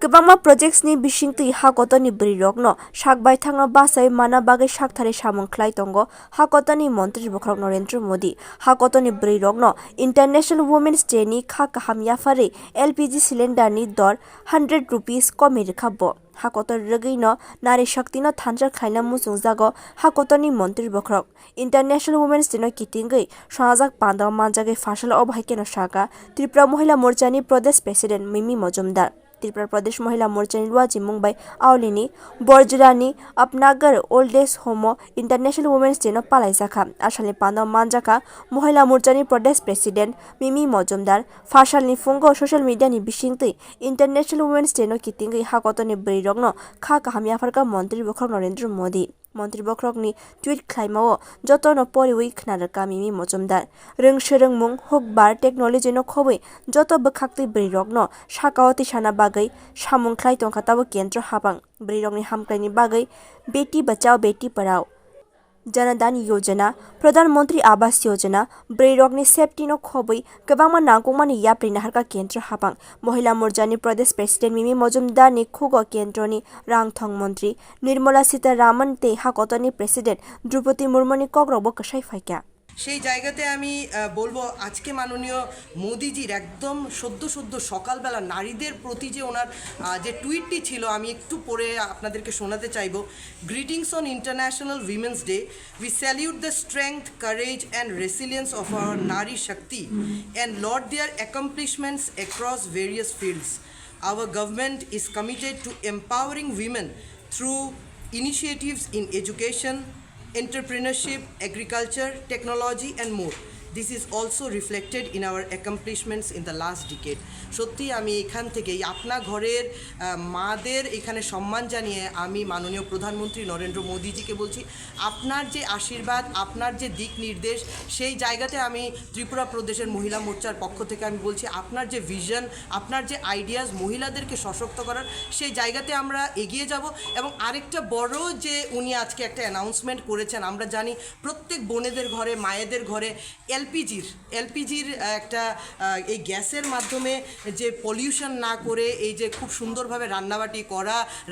Kebangma projects ni bisingti hakotoni brirokno sakbai thangno basai mana bagai sakthare samung khlai tongo hakotoni montri bokrok Narendra Modi hakotoni brirokno International Women's Day ni kha kaham yafare LPG cylinder ni dor 100 rupees komi rekhabbo hakotor ragino nari shakti no thanjar khaina musung jago hakotoni montri bokrok International Women's Day no kitingai sajak pandao manjakha fasal obhaike no saka Tripura Mohila Morcha ni Pradesh President Mimi Majumder Tripura Pradesh Mohila Morcha ni Luaji Mumbai Aulini Borjrani Apnagar Old Age Home International Women's Day no palai jakha ashalni pandao manjakha Mohila Morcha ni Pradesh President Mimi Majumder fasalni fungo social media ni bisingtui International Women's Day no kitingai hakotoni brirokno kha kahamya farka Montri Bokrok Narendra Modi Montri Bokrokni tweet khlaimao jotono poriwi khnaraka Mimi Majumder rungsherung mung hukbar technology no khobui joto bkhaktui brirokno sakaoti sana bagai samung khlai tongkha tabo kendra habang brirokni hamklaini bagai beti bachao beti padhao Janadan Yojana, Pradhan Mantri Awas Yojana, Brirokni Safety no Khobui, Kabangma Nangkongmani Yapri Naharka Kendra Habang, Mohila Morjani Pradesh President Mimi Majumder ni Khugo Kendroni Rangthong Mantri, Nirmala Sitaraman te Hakotoni President Drupadi Murmu ni Kogrok Kasai Faikya. সেই জায়গাতে আমি বলবো আজকে মাননীয় মোদিজির একদম সদ্য সকালবেলা নারীদের প্রতি যে ওনার যে টুইটটি ছিল আমি একটু পড়ে আপনাদেরকে শোনাতে চাইবো greetings on International Women's Day we salute the strength courage and resilience of our nari shakti and laud their accomplishments across various fields our government is committed to empowering women through initiatives in education, entrepreneurship, agriculture, technology and more. This is also reflected in our accomplishments in the last decade. সত্যি আমি এখান থেকে আপনা ঘরের মাদের এখানে সম্মান জানিয়ে আমি মাননীয় প্রধানমন্ত্রী নরেন্দ্র মোদিজিকে বলছি আপনার যে আশীর্বাদ আপনার যে দিক নির্দেশ সেই জায়গাতে আমি ত্রিপুরা প্রদেশের মহিলা মোর্চার পক্ষ থেকে আমি বলছি আপনার যে ভিশন আপনার যে আইডিয়াস মহিলাদেরকে সশক্ত করার সেই জায়গাতে আমরা এগিয়ে যাব এবং আরেকটা বড় যে উনি আজকে একটা অ্যানাউন্সমেন্ট করেছেন আমরা জানি প্রত্যেক বোনেদের ঘরে মায়েদের ঘরে এলপিজির একটা এই গ্যাসের মাধ্যমে যে পলিউশন না করে এই যে খুব সুন্দরভাবে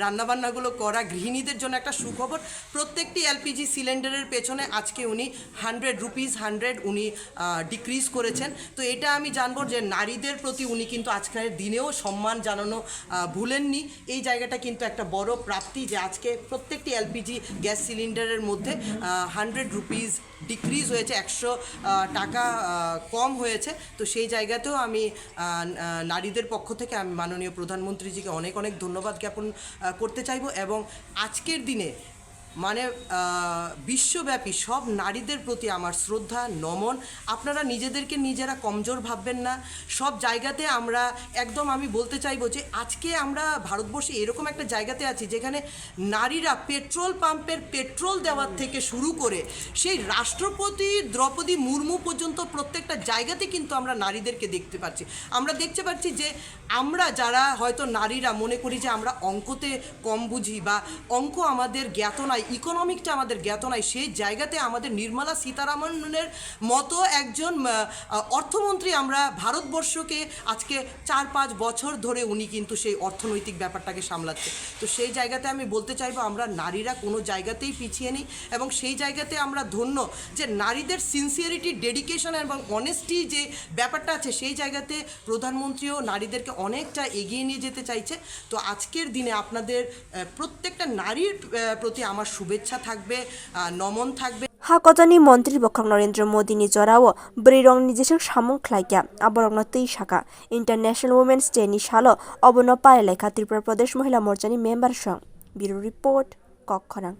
রান্নাবান্নাগুলো করা গৃহিণীদের জন্য একটা সুখবর প্রত্যেকটি এলপিজি সিলিন্ডারের পেছনে আজকে উনি 100 রুপিস উনি ডিক্রিজ করেছেন তো এটা আমি জানবো যে নারীদের প্রতি উনি কিন্তু আজকের দিনেও সম্মান জানানো ভুলেননি এই জায়গাটা কিন্তু একটা বড় প্রাপ্তি যে আজকে প্রত্যেকটি এলপিজি গ্যাস সিলিন্ডারের মধ্যে 100 রুপিস ডিক্রিজ হয়েছে 100 টাকা কম হয়েছে তো সেই জায়গাতেও আমি নারীদের পক্ষ থেকে আমি মাননীয় প্রধানমন্ত্রীজিকে অনেক ধন্যবাদ জ্ঞাপন করতে চাইব এবং আজকের দিনে মানে বিশ্বব্যাপী সব নারীদের প্রতি আমার শ্রদ্ধা নমন আপনারা নিজেদেরকে নিজেরা কমজোর ভাববেন না সব জায়গাতে আমরা একদম আমি বলতে চাইবো যে আজকে আমরা ভারতবর্ষে এরকম একটা জায়গাতে আছি যেখানে নারীরা পেট্রোল পাম্পের পেট্রোল দেওয়ার থেকে শুরু করে সেই রাষ্ট্রপতি দ্রৌপদী মুর্মু পর্যন্ত প্রত্যেকটা জায়গাতে কিন্তু আমরা নারীদেরকে দেখতে পাচ্ছি আমরা দেখতে পাচ্ছি যে আমরা যারা হয়তো নারীরা মনে করি যে আমরা অঙ্কতে কম বুঝি বা অঙ্ক আমাদের জ্ঞাত নয় ইকোনমিকটা আমাদের জ্ঞাত নাই সেই জায়গাতে আমাদের নির্মলা সীতারামনের মতো একজন অর্থমন্ত্রী আমরা ভারতবর্ষকে আজকে 4-5 বছর ধরে উনি কিন্তু সেই অর্থনৈতিক ব্যাপারটাকে সামলাচ্ছে তো সেই জায়গাতে আমি বলতে চাইবো আমরা নারীরা কোনো জায়গাতেই পিছিয়ে নেই এবং সেই জায়গাতে আমরা ধন্য যে নারীদের সিনসিয়ারিটি ডেডিকেশন এবং অনেস্টি যে ব্যাপারটা আছে সেই জায়গাতে প্রধানমন্ত্রীও নারীদেরকে অনেকটা এগিয়ে নিয়ে যেতে চাইছে তো আজকের দিনে আপনাদের প্রত্যেকটা নারীর প্রতি আমার শুভেচ্ছা থাকবে নমন থাকবে Hakotoni Montri Bokrok Narendra Modi ni jorao brirong ni jesek samung khlaikya aborokno tui saka International Women's Day ni salo obono pailekha Tripura Pradesh Mohila Morcha ni member song Bureau Report Kokkhorang